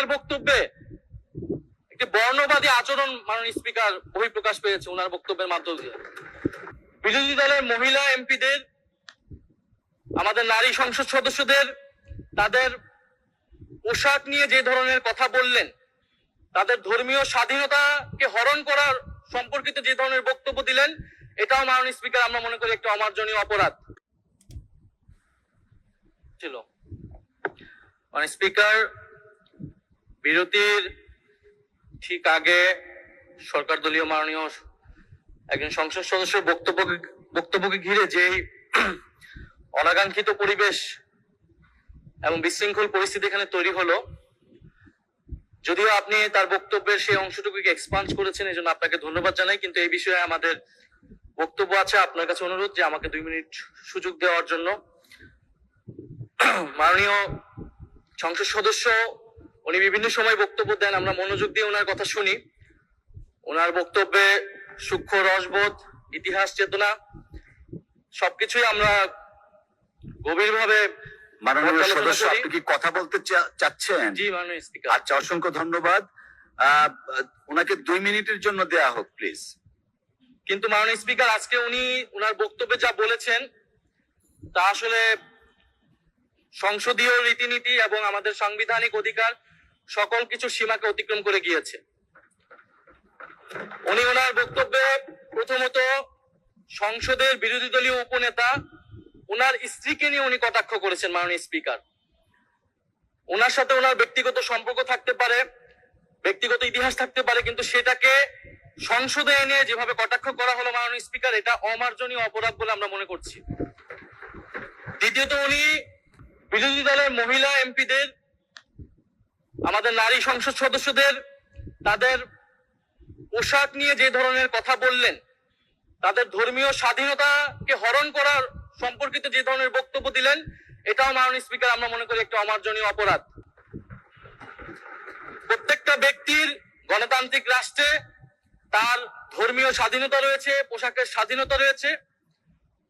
ওনার বক্তব্যে একটি বর্ণবাদী আচরণ মাননীয় স্পিকার বহিঃপ্রকাশ পেয়েছে ওনার বক্তব্যের মাধ্যম দিয়ে। বিরোধী দলের মহিলা এমপিদের, আমাদের নারী সংসদ সদস্যদের তাদের পোশাক নিয়ে যে ধরনের কথা বললেন, তাদের ধর্মীয় স্বাধীনতাকে হরণ করার সম্পর্কিত যে ধরনের বক্তব্য দিলেন, এটাও মাননীয় স্পিকার আমরা মনে করি একটা অমার্জনীয় অপরাধ ছিল। মানে স্পিকার, বিরতির ঠিক আগে সরকার দলীয় মাননীয় একজন সংসদ সদস্যের বক্তব্যকে ঘিরে যে অনাকাঙ্ক্ষিত পরিবেশ এবং বিশৃঙ্খল পরিস্থিতি এখানে তৈরি হলো, যদিও আপনি তার বক্তব্যের সেই অংশটুকুকে এক্সপান্ড করেছেন, এই জন্য আপনাকে ধন্যবাদ জানাই, কিন্তু এই বিষয়ে আমাদের বক্তব্য আছে। আপনার কাছে অনুরোধ যে আমাকে 2 মিনিট সুযোগ দেওয়ার জন্য। মাননীয় সংসদ সদস্য উনি বিভিন্ন সময় বক্তব্য দেন, আমরা মনোযোগ দিয়ে ওনার কথা শুনি। ওনার বক্তব্যে সূক্ষ্ম রসবোধ, ইতিহাস চেতনা সবকিছুই আমরা গভীরভাবে। মাননীয় সদস্য, আপনি কি কথা বলতে চাচ্ছেন? জি মাননীয় স্পিকার। আচ্ছা, অসংখ্য ধন্যবাদ। ওনাকে 2 মিনিটের জন্য দেয়া হোক প্লিজ। কিন্তু মাননীয় স্পিকার, আজকে উনি ওনার বক্তব্যে যা বলেছেন তা আসলে সংসদীয় রীতিনীতি এবং আমাদের সাংবিধানিক অধিকার সকল কিছু সীমাকে অতিক্রম করে গিয়েছে। উনি ওনার বক্তব্যে প্রথমত সংসদের বিরোধী দলীয় উপনেতা ওনার স্ত্রীকে নিয়ে উনি কটাক্ষ করেছেন। মাননীয় স্পিকার, ওনার সাথে ওনার ব্যক্তিগত সম্পর্ক থাকতে পারে, ব্যক্তিগত ইতিহাস থাকতে পারে, কিন্তু সেটাকে সংসদে এনে যেভাবে কটাক্ষ করা হলো মাননীয় স্পিকার, এটা অমার্জনীয় অপরাধ বলে আমরা মনে করছি। দ্বিতীয়ত, উনি বিরোধী দলের মহিলা এমপিদের, আমাদের নারী সংসদ সদস্যদের তাদের পোশাক নিয়ে যে ধরনের কথা বললেন, তাদের ধর্মীয় স্বাধীনতাকে হরণ করার সম্পর্কিত যে ধরনের বক্তব্য দিলেন, এটাও মাননীয় স্পিকার আমরা মনে করি একটা অমার্জনীয় অপরাধ। প্রত্যেকটা ব্যক্তির গণতান্ত্রিক রাষ্ট্রে তার ধর্মীয় স্বাধীনতা রয়েছে, পোশাকের স্বাধীনতা রয়েছে।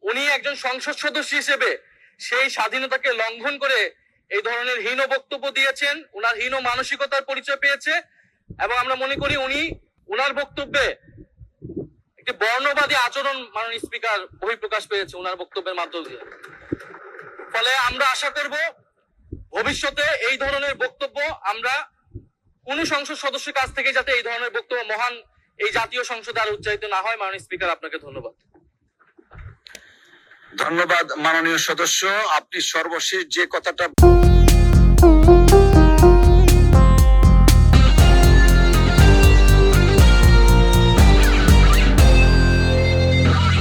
উনি একজন সংসদ সদস্য হিসেবে সেই স্বাধীনতাকে লঙ্ঘন করে এই ধরনের হীন বক্তব্য দিয়েছেন, উনার হীন মানসিকতার পরিচয় পেয়েছে, এবং আমরা মনে করি উনি উনার বক্তব্যে একটি বর্ণবাদী আচরণ মাননীয় স্পিকার বহিঃপ্রকাশ পেয়েছে উনার বক্তব্যের মাধ্যম দিয়ে। ফলে আমরা আশা করব ভবিষ্যতে এই ধরনের বক্তব্য আমরা কোন সংসদ সদস্যের কাছ থেকে যাতে এই ধরনের বক্তব্য মহান এই জাতীয় সংসদে আর উচ্চারিত না হয়। মাননীয় স্পিকার, আপনাকে ধন্যবাদ। ধন্যবাদ মাননীয় সদস্য। আপনি সর্বশেষ যে কথাটা